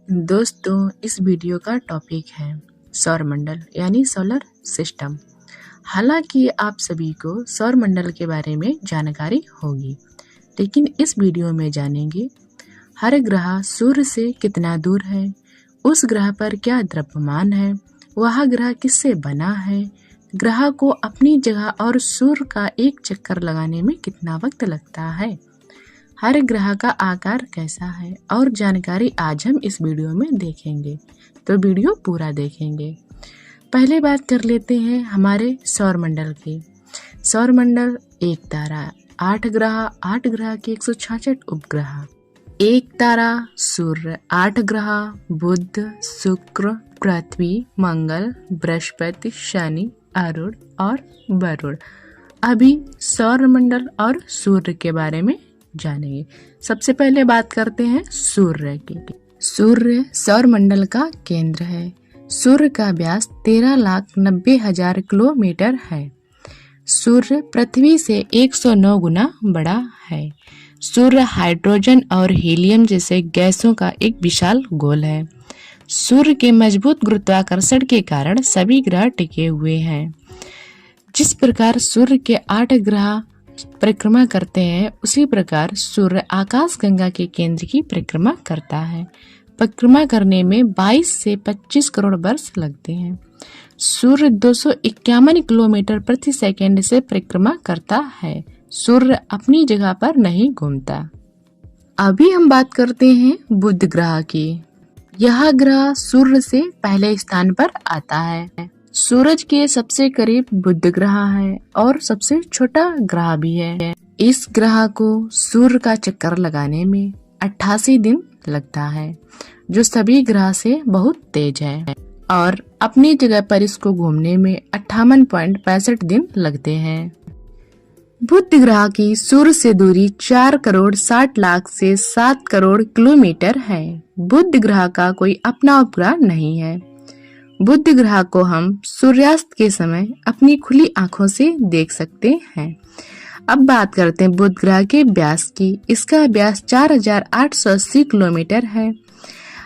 दोस्तों, इस वीडियो का टॉपिक है सौरमंडल यानी सोलर सिस्टम। हालांकि आप सभी को सौरमंडल के बारे में जानकारी होगी, लेकिन इस वीडियो में जानेंगे हर ग्रह सूर्य से कितना दूर है, उस ग्रह पर क्या द्रव्यमान है, वह ग्रह किससे बना है, ग्रह को अपनी जगह और सूर्य का एक चक्कर लगाने में कितना वक्त लगता है, हर ग्रह का आकार कैसा है और जानकारी आज हम इस वीडियो में देखेंगे। तो वीडियो पूरा देखेंगे। पहले बात कर लेते हैं हमारे सौरमंडल की। सौरमंडल एक तारा, 8 ग्रह के 166 उपग्रह, एक तारा सूर्य, 8 ग्रह बुध, शुक्र, पृथ्वी, मंगल, बृहस्पति, शनि, अरुण और वरुण। अभी सौरमंडल और सूर्य के बारे में जानेंगे। सबसे पहले बात करते हैं सूर्य की। सूर्य सौरमंडल का केंद्र है। सूर्य का व्यास 13,90,000 किलोमीटर है। सूर्य पृथ्वी से 109 गुना बड़ा है। सूर्य हाइड्रोजन और हीलियम जैसे गैसों का एक विशाल गोल है। सूर्य के मजबूत गुरुत्वाकर्षण के कारण सभी ग्रह टिके हुए हैं। जिस प्रकार सूर्य के 8 ग्रह परिक्रमा करते हैं, उसी प्रकार सूर्य आकाशगंगा के केंद्र की परिक्रमा करता है। परिक्रमा करने में 22 से 25 करोड़ वर्ष लगते हैं। सूर्य 251 किलोमीटर प्रति सेकंड से परिक्रमा करता है। सूर्य अपनी जगह पर नहीं घूमता। अभी हम बात करते हैं बुध ग्रह की। यह ग्रह सूर्य से पहले स्थान पर आता है। सूरज के सबसे करीब बुध ग्रह है और सबसे छोटा ग्रह भी है। इस ग्रह को सूर्य का चक्कर लगाने में 88 दिन लगता है, जो सभी ग्रह से बहुत तेज है, और अपनी जगह पर इसको घूमने में 58.65 दिन लगते हैं। बुध ग्रह की सूर्य से दूरी 4,60,00,000 से 7 करोड़ किलोमीटर है। बुध ग्रह का कोई अपना उपग्रह नहीं है। बुध ग्रह को हम सूर्यास्त के समय अपनी खुली आंखों से देख सकते हैं। अब बात करते हैं बुध ग्रह के व्यास की। इसका व्यास 4,880 किलोमीटर है।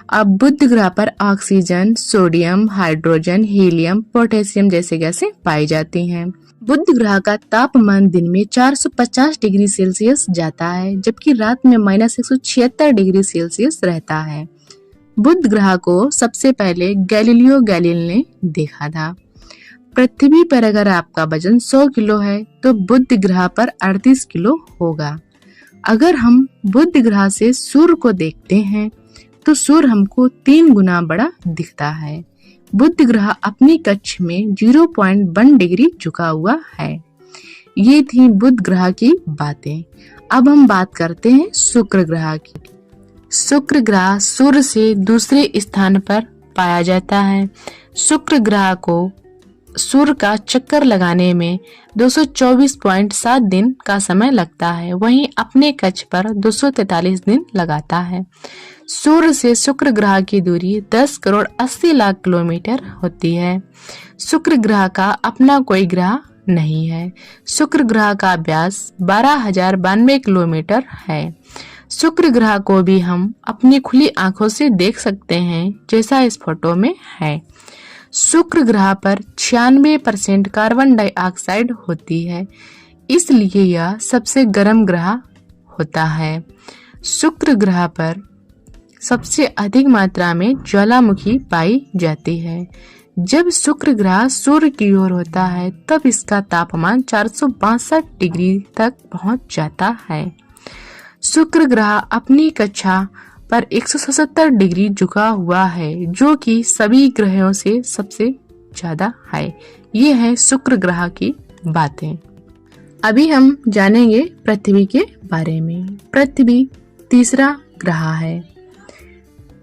अब बुध ग्रह पर oxygen, sodium, hydrogen, helium, potassium जैसे गैसें पाई जाती हैं। बुध ग्रह का तापमान दिन में 450 डिग्री सेल्सियस जाता है, जबकि रात में -176 डिग्री सेल्सियस रहता है। बुध ग्रह को सबसे पहले गैलीलियो गैलीली ने देखा था। पृथ्वी पर अगर आपका वजन 100 किलो है तो बुध ग्रह पर 38 किलो होगा। अगर हम बुध ग्रह से सूर्य को देखते हैं तो सूर्य हमको 3 गुना बड़ा दिखता है। बुध ग्रह अपनी कक्ष में 0.1 डिग्री झुका हुआ है। ये थी बुध ग्रह की बातें। अब हम बात करते हैं शुक्र ग्रह की। शुक्र ग्रह सूर्य से दूसरे स्थान पर पाया जाता है। शुक्र ग्रह को सूर्य का चक्कर लगाने में 224.7 दिन का समय लगता है, वहीं अपने कक्ष पर 243 दिन लगाता है। सूर्य से शुक्र ग्रह की दूरी 10,80,00,000 किलोमीटर होती है। शुक्र ग्रह का अपना कोई ग्रह नहीं है। शुक्र ग्रह का व्यास 12,092 किलोमीटर है। शुक्र ग्रह को भी हम अपनी खुली आंखों से देख सकते हैं, जैसा इस फोटो में है। शुक्र ग्रह पर 96% कार्बन डाइऑक्साइड होती है, इसलिए यह सबसे गर्म ग्रह होता है। शुक्र ग्रह पर सबसे अधिक मात्रा में ज्वालामुखी पाई जाती है। जब शुक्र ग्रह सूर्य की ओर होता है, तब इसका तापमान 462 डिग्री तक पहुंच जाता है। शुक्र ग्रह अपनी कक्षा पर 177 डिग्री झुका हुआ है, जो कि सभी ग्रहों से सबसे ज्यादा है। ये है शुक्र ग्रह की बातें। अभी हम जानेंगे पृथ्वी के बारे में। पृथ्वी तीसरा ग्रह है।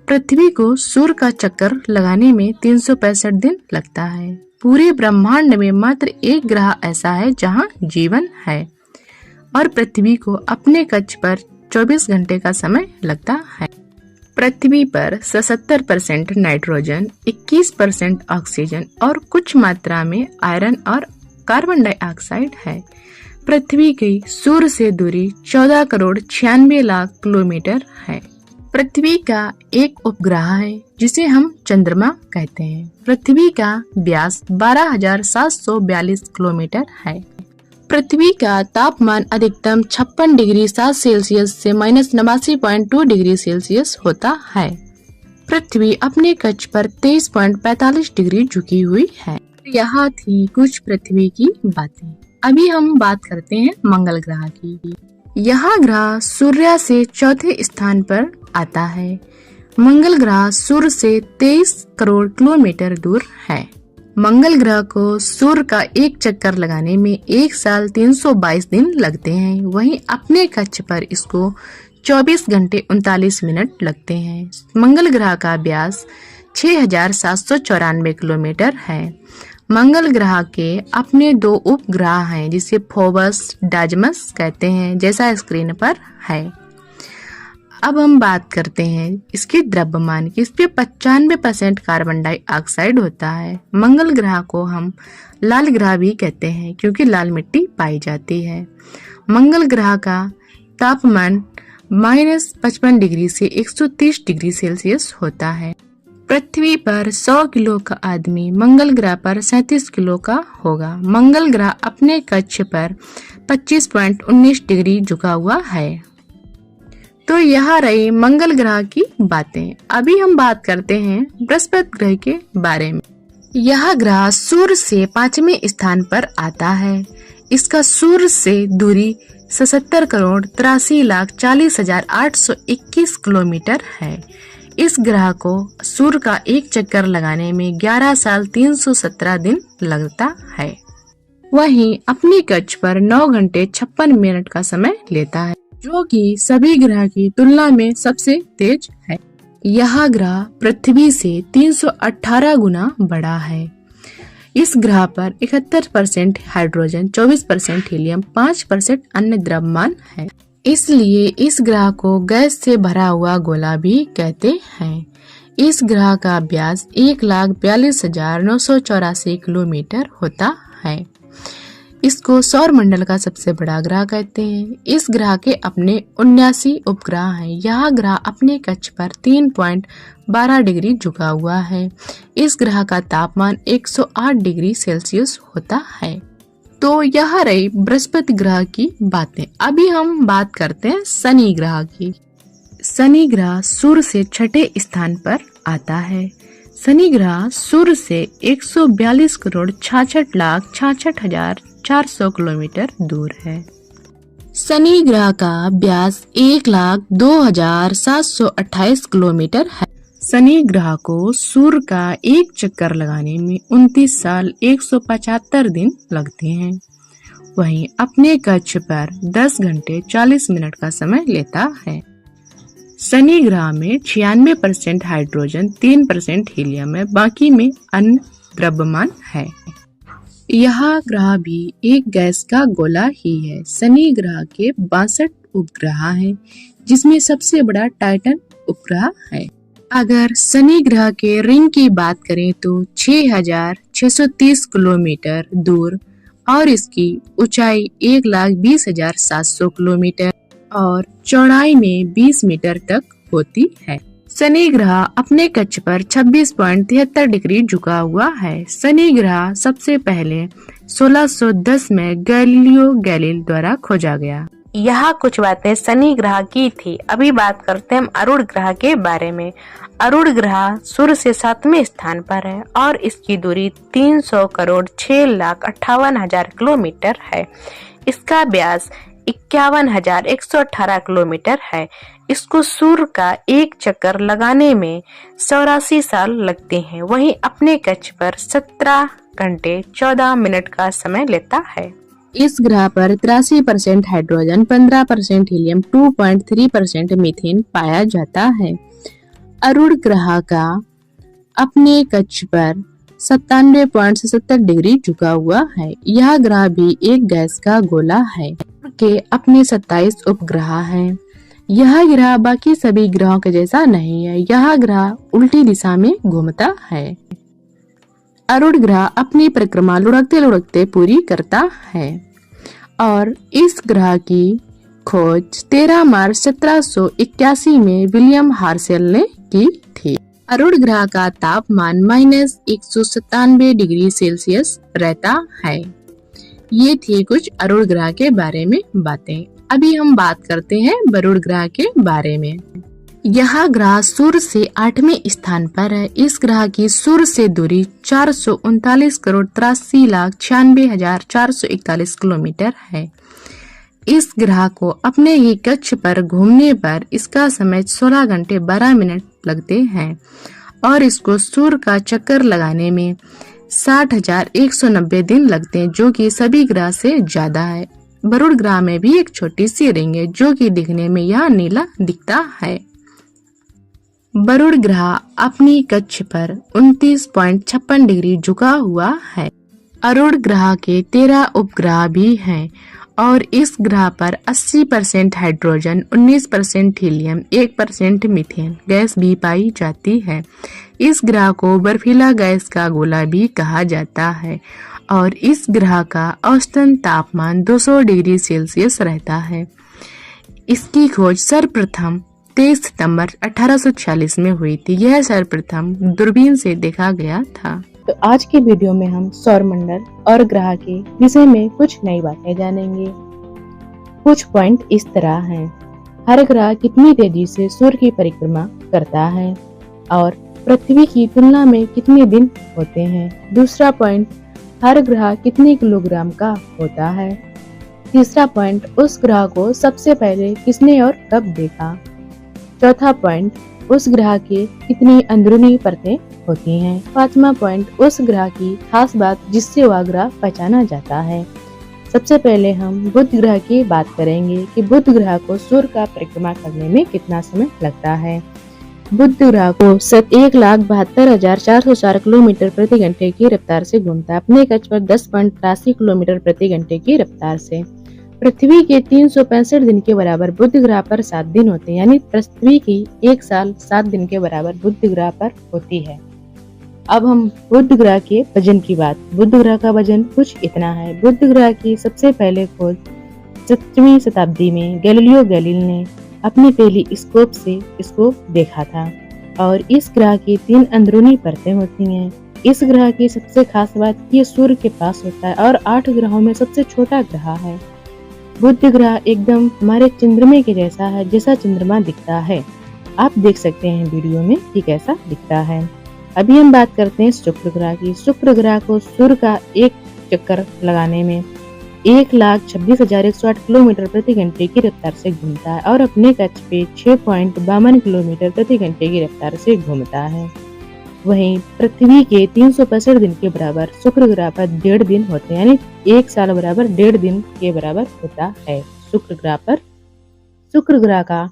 पृथ्वी को सूर्य का चक्कर लगाने में 365 दिन लगता है। पूरे ब्रह्मांड में मात्र एक ग्रह ऐसा है जहां जीवन है, और पृथ्वी को अपने कक्ष पर 24 घंटे का समय लगता है। पृथ्वी पर 77% नाइट्रोजन, 21% ऑक्सीजन और कुछ मात्रा में आयरन और कार्बन डाइऑक्साइड है। पृथ्वी की सूर्य से दूरी 14,96,00,000 किलोमीटर है। पृथ्वी का एक उपग्रह है जिसे हम चंद्रमा कहते हैं। पृथ्वी का व्यास 12,742 किलोमीटर है। पृथ्वी का तापमान अधिकतम 56 डिग्री 7 सेल्सियस से -89.2 डिग्री सेल्सियस होता है। पृथ्वी अपने कक्ष पर 23.45 डिग्री झुकी हुई है। यहाँ थी कुछ पृथ्वी की बातें। अभी हम बात करते हैं मंगल ग्रह की। यह ग्रह सूर्य से चौथे स्थान पर आता है। मंगल ग्रह सूर्य से 23 करोड़ किलोमीटर दूर है। मंगल ग्रह को सूर्य का एक चक्कर लगाने में 1 साल 322 दिन लगते हैं। वहीं अपने कक्ष पर इसको 24 घंटे 39 मिनट लगते हैं। मंगल ग्रह का व्यास 6,794 किलोमीटर है। मंगल ग्रह के अपने 2 उपग्रह हैं जिसे फोबस डाजमस कहते हैं, जैसा स्क्रीन पर है। अब हम बात करते हैं इसके द्रव्यमान की। इस पे 95% कार्बन डाइऑक्साइड होता है। मंगल ग्रह को हम लाल ग्रह भी कहते हैं क्योंकि लाल मिट्टी पाई जाती है। मंगल ग्रह का तापमान -55 डिग्री से 130 डिग्री सेल्सियस होता है। पृथ्वी पर 100 किलो का आदमी मंगल ग्रह पर 37 किलो का होगा। मंगल ग्रह अपने कक्ष पर 25.19 डिग्री झुका हुआ है। तो यह रही मंगल ग्रह की बातें। अभी हम बात करते हैं बृहस्पति ग्रह के बारे में। यह ग्रह सूर्य से 5वें स्थान पर आता है। इसका सूर्य से दूरी 77 करोड़ 83 लाख 40,821 किलोमीटर है। इस ग्रह को सूर्य का एक चक्कर लगाने में 11 साल 317 दिन लगता है। वहीं अपनी कक्ष पर 9 घंटे 56 मिनट का समय लेता है, जो कि सभी ग्रह की तुलना में सबसे तेज है। यह ग्रह पृथ्वी से 318 गुना बड़ा है। इस ग्रह पर 71% हाइड्रोजन, 24% हीलियम, 5% अन्य द्रव्यमान है। इसलिए इस ग्रह को गैस से भरा हुआ गोला भी कहते हैं। इस ग्रह का व्यास 1,42,984 किलोमीटर होता है। इसको सौर मंडल का सबसे बड़ा ग्रह कहते हैं। इस ग्रह के अपने 79 उपग्रह हैं। यह ग्रह अपने कक्ष पर 3.12 डिग्री झुका हुआ है। इस ग्रह का तापमान 108 डिग्री सेल्सियस होता है। तो यह रही बृहस्पति ग्रह की बातें। अभी हम बात करते हैं शनि ग्रह की। शनि ग्रह सूर्य से 6ठे स्थान पर आता है। शनि ग्रह सूर्य से 142 करोड़ 66 लाख 66,400 किलोमीटर दूर है। शनि ग्रह का व्यास 1,02,728 किलोमीटर है। शनि ग्रह को सूर्य का एक चक्कर लगाने में 29 साल 175 दिन लगते हैं। वहीं अपने कक्ष पर 10 घंटे 40 मिनट का समय लेता है। शनि ग्रह में 96% हाइड्रोजन, 3% हीलियम है, बाकी में अन्य द्रव्यमान है। यह ग्रह भी एक गैस का गोला ही है। शनि ग्रह के 62 उपग्रह हैं, जिसमें सबसे बड़ा टाइटन उपग्रह है। अगर शनि ग्रह के रिंग की बात करें तो 6,630 किलोमीटर दूर और इसकी ऊंचाई 1,20,700 किलोमीटर और चौड़ाई में 20 मीटर तक होती है। शनि ग्रह अपने कक्ष पर 26.73 डिग्री झुका हुआ है। शनि ग्रह सबसे पहले 1610 में गैलीलियो गैलीली द्वारा खोजा गया। यह कुछ बातें शनि ग्रह की थी। अभी बात करते हैं हम अरुण ग्रह के बारे में। अरुण ग्रह सूर्य से 7वें स्थान पर है और इसकी दूरी 300 करोड़ 6 लाख 58 हजार किलोमीटर है। इसका व्यास 51,118 किलोमीटर है। इसको सूर्य का एक चक्कर लगाने में 84 साल लगते हैं। वहीं अपने कक्ष पर 17 घंटे 14 मिनट का समय लेता है। इस ग्रह पर 83% हाइड्रोजन, 15% हीलियम, 2.3% मीथेन पाया जाता है। अरुण ग्रह का अपने कक्ष पर 97.77 डिग्री झुका हुआ है। यह ग्रह भी एक गैस का गोला है के अपने 27 उपग्रह हैं। यह ग्रह बाकी सभी ग्रहों के जैसा नहीं है। यह ग्रह उल्टी दिशा में घूमता है। अरुण ग्रह अपनी परिक्रमा लुढ़कते लुढ़कते पूरी करता है और इस ग्रह की खोज 13 मार्च 1781 में विलियम हार्शेल ने की थी। अरुण ग्रह का तापमान -197 डिग्री सेल्सियस रहता है। ये थी कुछ अरुण ग्रह के बारे में बातें। अभी हम बात करते हैं वरुण ग्रह के बारे में। यह ग्रह सूर्य से 8वें स्थान पर है। इस ग्रह की सूर्य से दूरी 439,83,96,441 किलोमीटर है। इस ग्रह को अपने ही कक्ष पर घूमने पर इसका समय 16 घंटे 12 मिनट लगते हैं और इसको सूर्य का चक्कर लगाने में 60,190 दिन लगते हैं, जो कि सभी ग्रह से ज्यादा है। वरुण ग्रह में भी एक छोटी सी रिंग है जो कि दिखने में यह नीला दिखता है। वरुण ग्रह अपनी कक्ष पर 29.56 डिग्री झुका हुआ है। अरुण ग्रह के 13 उपग्रह भी हैं और इस ग्रह पर 80% हाइड्रोजन, 19% हीलियम, 1% मीथेन गैस भी पाई जाती है। इस ग्रह को बर्फीला गैस का गोला भी कहा जाता है और इस ग्रह का औसतन तापमान 200 डिग्री सेल्सियस रहता है। इसकी खोज सर्वप्रथम 23 सितंबर 1846 में हुई थी। यह सर्वप्रथम दूरबीन से देखा गया था। तो आज की वीडियो में हम सौरमंडल और ग्रह के विषय में कुछ नई बातें जानेंगे। कुछ पॉइंट इस तरह हैं। हर ग्रह कितनी तेजी से सूर्य की परिक्रमा करता है और पृथ्वी की तुलना में कितने दिन होते हैं। दूसरा पॉइंट, हर ग्रह कितने किलोग्राम का होता है। तीसरा पॉइंट, उस ग्रह को सबसे पहले किसने और कब देखा। चौथा पॉइंट, उस ग्रह के कितनी अंदरूनी परतें होती हैं। पांचवा पॉइंट, उस ग्रह की खास बात जिससे वह ग्रह पहचाना जाता है। सबसे पहले हम बुध ग्रह की बात करेंगे कि बुध ग्रह को सूर्य का परिक्रमा करने में कितना समय लगता है। बुध ग्रह को 1,72,404 किलोमीटर प्रति घंटे की रफ्तार से घूमता है। अपने कक्ष पर 10.83 किलोमीटर प्रति घंटे की रफ्तार से। पृथ्वी के 365 दिन के बराबर बुध ग्रह पर 7 दिन होते हैं, यानी पृथ्वी की 1 साल 7 दिन के बराबर बुध ग्रह पर होती है। अब हम बुध ग्रह के वजन की बात। बुध ग्रह का वजन कुछ इतना है। बुध ग्रह की सबसे पहले खोज 7वीं शताब्दी में गैलीलियो गैलीली ने अपनी टेलीस्कोप से इसको देखा था और इस ग्रह की 3 अंदरूनी परतें होती हैं। इस ग्रह की सबसे खास बात ये सूर्य के पास होता है और 8 ग्रहों में सबसे छोटा ग्रह है। बुध ग्रह एकदम हमारे चंद्रमा के जैसा है, जैसा चंद्रमा दिखता है। आप देख सकते हैं वीडियो में कि कैसा दिखता है। अभी हम बात करते हैं शुक्र ग्रह की। शुक्र ग्रह को सूर्य का एक चक्कर लगाने में 1,26,108 किलोमीटर प्रति घंटे की रफ्तार से घूमता है और अपने कक्ष पे 6.52 किलोमीटर प्रति घंटे की रफ्तार से घूमता है। वहीं पृथ्वी के 365 दिन के बराबर शुक्र ग्रह पर 1.5 दिन होते हैं, यानी 1 साल बराबर 1.5 दिन के बराबर होता है शुक्र ग्रह पर। शुक्र ग्रह का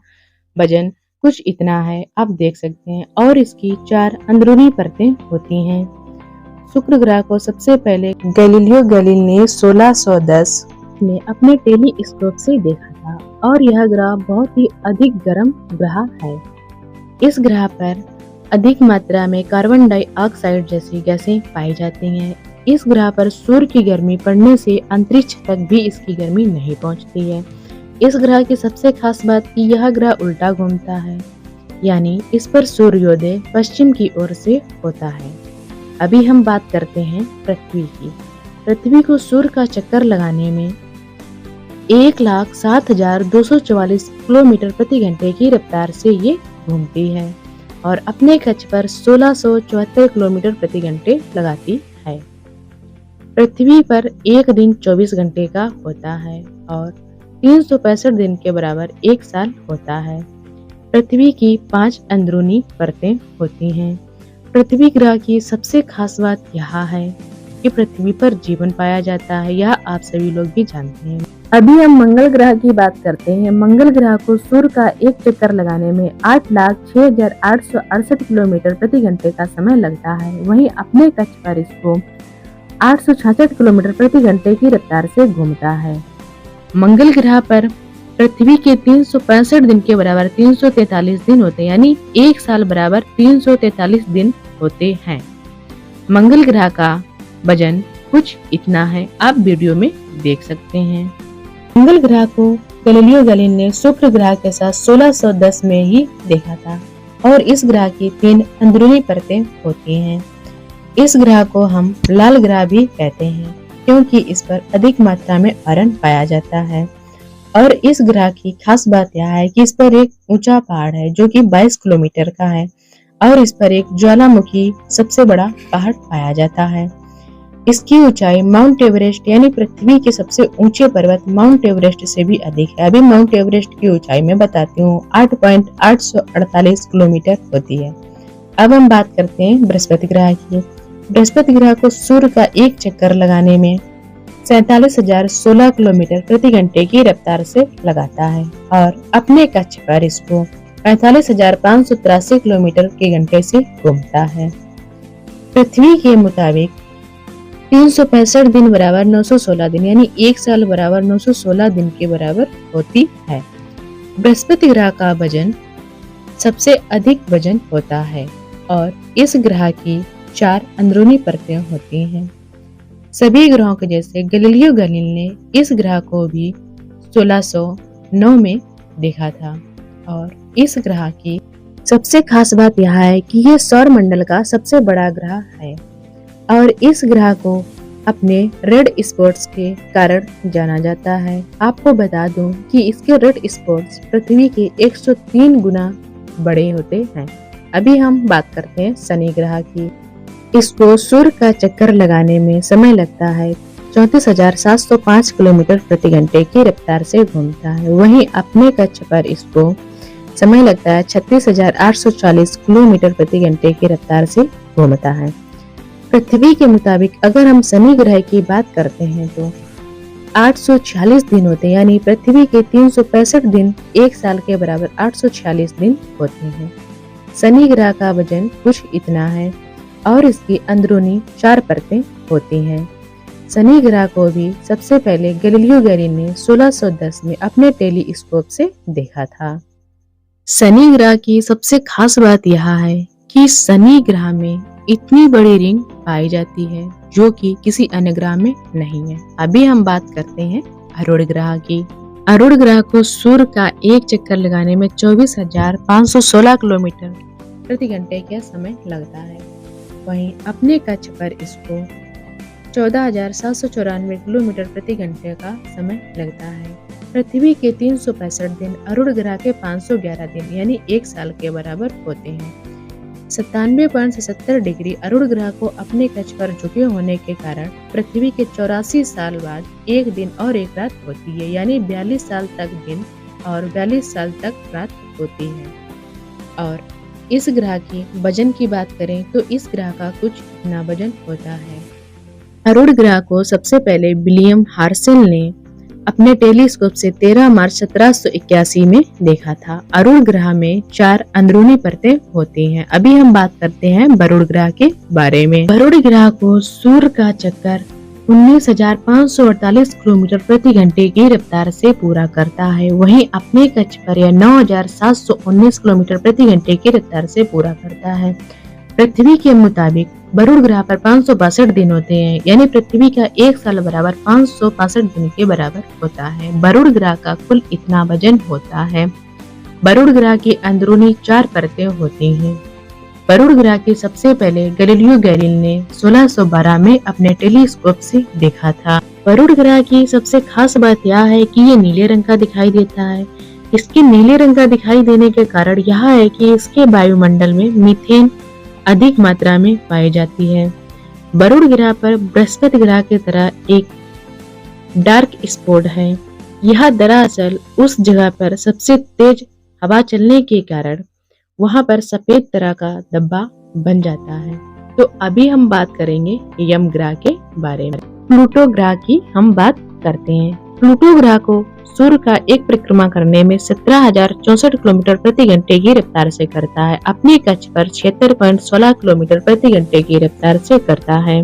वजन कुछ इतना है, आप देख सकते हैं, और इसकी 4 अंदरूनी परतें होती हैं। शुक्र ग्रह को सबसे पहले गैलीलियो गैलीली ने 1610 में अपने टेलीस्कोप से देखा था और यह ग्रह बहुत ही अधिक गर्म ग्रह है। इस ग्रह पर अधिक मात्रा में कार्बन डाइऑक्साइड जैसी गैसें पाई जाती हैं। इस ग्रह पर सूर्य की गर्मी पड़ने से अंतरिक्ष तक भी इसकी गर्मी नहीं पहुंचती है। इस ग्रह की सबसे खास बात कि यह ग्रह उल्टा घूमता है, यानी इस पर सूर्योदय पश्चिम की ओर से होता है। अभी हम बात करते हैं पृथ्वी की। पृथ्वी को सूर्य का चक्कर लगाने में 1,07,244 किलोमीटर प्रति घंटे की रफ्तार से ये घूमती है और अपने कक्ष पर 1674 किलोमीटर प्रति घंटे लगाती है। पृथ्वी पर एक दिन 24 घंटे का होता है और 365 दिन के बराबर 1 साल होता है। पृथ्वी की 5 अंदरूनी परतें होती हैं। पृथ्वी ग्रह की सबसे खास बात यह है कि पृथ्वी पर जीवन पाया जाता है, यह आप सभी लोग भी जानते हैं। अभी हम मंगल ग्रह की बात करते हैं। मंगल ग्रह को सूर्य का एक चक्कर लगाने में 8,06,868 किलोमीटर प्रति घंटे का समय लगता है। वहीं अपने कक्ष पर इसको 866 किलोमीटर प्रति घंटे की रफ्तार से घूमता है। मंगल ग्रह पर पृथ्वी के 365 दिन के बराबर 343 दिन होते हैं, यानी 1 साल बराबर 343 दिन होते हैं। मंगल ग्रह का वजन कुछ इतना है, आप वीडियो में देख सकते हैं। मंगल ग्रह को गैलीलियो गैलीली ने शुक्र ग्रह के साथ 1610 में ही देखा था और इस ग्रह की 3 अंदरूनी परतें होती हैं। इस ग्रह को हम लाल ग्रह भी कहते हैं क्योंकि इस पर अधिक मात्रा में आयरन पाया जाता है। और इस ग्रह की खास बात यह है कि इस पर एक ऊंचा पहाड़ है जो कि 22 किलोमीटर का है और इस पर एक ज्वालामुखी सबसे बड़ा पहाड़ पाया जाता है। इसकी ऊंचाई माउंट एवरेस्ट यानी पृथ्वी के सबसे ऊंचे पर्वत माउंट एवरेस्ट से भी अधिक है। अभी माउंट एवरेस्ट की ऊंचाई मैं बताती हूँ 8.848 किलोमीटर होती है। अब हम बात करते हैं बृहस्पति ग्रह की। बृहस्पति ग्रह को सूर्य का एक चक्कर लगाने में 47,016 किलोमीटर प्रति घंटे की रफ्तार से लगाता है और अपने कक्ष पर इसको 45,583 किलोमीटर के घंटे से घूमता है। पृथ्वी के मुताबिक 365 दिन बराबर 916 दिन यानी एक साल बराबर 916 दिन के बराबर होती है। बृहस्पति ग्रह का वजन सबसे अधिक वजन होता है और इस ग्रह की 4 अंदरूनी परतें होती हैं। सभी ग्रहों के जैसे गैलीलियो गैलीली ने इस ग्रह को भी 1609 में देखा था और इस ग्रह की सबसे खास बात यह है कि यह सौर मंडल का सबसे बड़ा ग्रह है और इस ग्रह को अपने रेड स्पॉट्स के कारण जाना जाता है। आपको बता दूं कि इसके रेड स्पॉट्स पृथ्वी के 103 गुना बड़े होते हैं। अभी हम बात करते हैं शनि ग्रह की। इसको सूर्य का चक्कर लगाने में समय लगता है 34,705 किलोमीटर प्रति घंटे की रफ्तार से घूमता है। वहीं अपने कक्ष पर इसको समय लगता है 36,840 किलोमीटर प्रति घंटे की रफ्तार से घूमता है। पृथ्वी के मुताबिक अगर हम शनि ग्रह की बात करते हैं तो 846 दिन होते हैं यानी पृथ्वी के 365 दिन एक साल के बराबर 846 दिन होते हैं। शनि ग्रह का वजन कुछ इतना है और इसकी अंदरूनी 4 परतें होती हैं। शनि ग्रह को भी सबसे पहले गैलीलियो गैलीली ने 1610 में अपने टेलीस्कोप से देखा था। शनि ग्रह की सबसे खास बात यह है कि शनि ग्रह में इतनी बड़ी रिंग पाई जाती है जो कि किसी अन्य ग्रह में नहीं है। अभी हम बात करते हैं अरुण ग्रह की। अरुण ग्रह को सूर्य का एक चक्कर लगाने में 24,516 किलोमीटर प्रति घंटे का समय लगता है। वहीं अपने कक्ष पर इसको 14,794 किलोमीटर प्रति घंटे का समय लगता है। पृथ्वी के 365 दिन अरुण ग्रह के 511 दिन यानी एक साल के बराबर होते हैं। 97.77 डिग्री अरुण ग्रह को अपने कक्ष पर झुके होने के कारण पृथ्वी के 84 साल बाद एक दिन और एक रात होती है यानी 42 साल तक दिन और 42 साल तक रात होती है। और इस ग्रह की वजन की बात करें तो इस ग्रह का कुछ इतना वजन होता है। अरुण ग्रह को सबसे पहले विलियम हर्शेल ने अपने टेलीस्कोप से 13 मार्च 1781 में देखा था। अरुण ग्रह में 4 अंदरूनी परतें होती हैं। अभी हम बात करते हैं वरुण ग्रह के बारे में। वरुण ग्रह को सूर्य का चक्कर 19,548 किलोमीटर प्रति घंटे की रफ्तार से पूरा करता है। वहीं अपने कक्ष पर यह 9,719 किलोमीटर प्रति घंटे की रफ्तार से पूरा करता है। पृथ्वी के मुताबिक वरुण ग्रह पर 562 दिन होते हैं यानी पृथ्वी का एक साल बराबर 565 दिन के बराबर होता है। वरुण ग्रह का कुल इतना वजन होता है। वरुण ग्रह की अंदरूनी 4 परतें होती हैं। वरुण ग्रह की सबसे पहले गैलीलियो गैलीली ने 1612 में अपने टेलीस्कोप से देखा था। वरुण ग्रह की सबसे खास बात यह है कि ये नीले रंग का दिखाई देता है। इसके नीले रंग का दिखाई देने के कारण यह है कि इसके वायुमंडल में मीथेन अधिक मात्रा में पाई जाती है। वरुण ग्रह पर बृहस्पति ग्रह की तरह एक डार्क स्पॉट है। यह दरअसल उस जगह पर सबसे तेज हवा चलने के कारण वहां पर सफेद तरह का धब्बा बन जाता है। तो अभी हम बात करेंगे यम ग्रह के बारे में। प्लूटो ग्रह की हम बात करते हैं। प्लूटो ग्रह को सूर्य का एक परिक्रमा करने में 17,064 किलोमीटर प्रति घंटे की रफ्तार से करता है। अपने कक्ष पर 76.16 किलोमीटर प्रति घंटे की रफ्तार से करता है।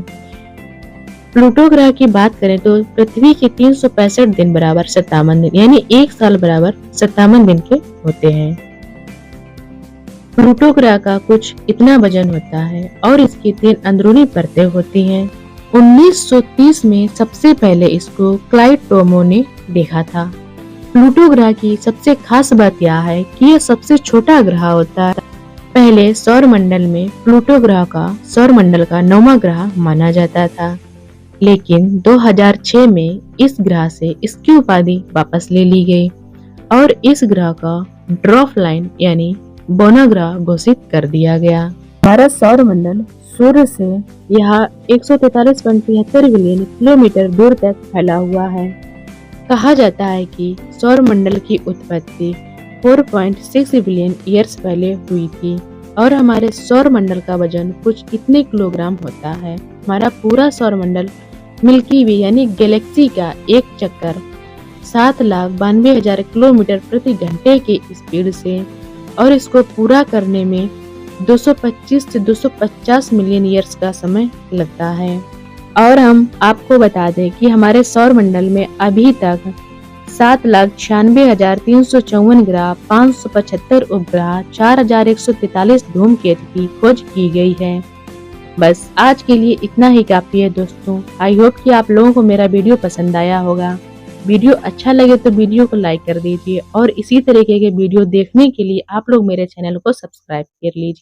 प्लूटो ग्रह की बात करें तो पृथ्वी के 365 दिन बराबर 57 दिन यानी एक साल बराबर 57 दिन के होते हैं। प्लूटो ग्रह का कुछ इतना वजन होता है और इसकी 3 अंदरूनी परतें होती हैं। 1930 में सबसे पहले इसको क्लाइड टोमो ने देखा था। प्लूटो ग्रह की सबसे खास बात यह है कि यह सबसे छोटा ग्रह होता है। पहले सौरमंडल में प्लूटो ग्रह का सौरमंडल का 9वां ग्रह माना जाता था, लेकिन 2006 में इस ग्रह से इसकी उपाधि वापस ले ली गई और इस ग्रह का ड्वार्फ लाइन यानी बौना ग्रह घोषित कर दिया गया। हमारा सौरमंडल सूर्य से यहाँ 143.73 बिलियन किलोमीटर दूर तक फैला हुआ है। कहा जाता है कि सौरमंडल की उत्पत्ति 4.6 बिलियन ईयर्स पहले हुई थी और हमारे सौरमंडल का वजन कुछ इतने किलोग्राम होता है। हमारा पूरा सौरमंडल मिल्की वे यानी गैलेक्सी का एक चक्कर 7,92,000 किलोमीटर प्रति घंटे के स्पीड से और इसको पूरा करने में 225 से 250 मिलियन ईयर्स का समय लगता है। और हम आपको बता दें कि हमारे सौरमंडल में अभी तक 7,96,354 ग्रह, 575 उपग्रह, 4,143 धूमकेतु की खोज की गई है। बस आज के लिए इतना ही काफी है दोस्तों। आई होप कि आप लोगों को मेरा वीडियो पसंद आया होगा। वीडियो अच्छा लगे तो वीडियो को लाइक कर दीजिए और इसी तरीके के वीडियो देखने के लिए आप लोग मेरे चैनल को सब्सक्राइब कर लीजिए।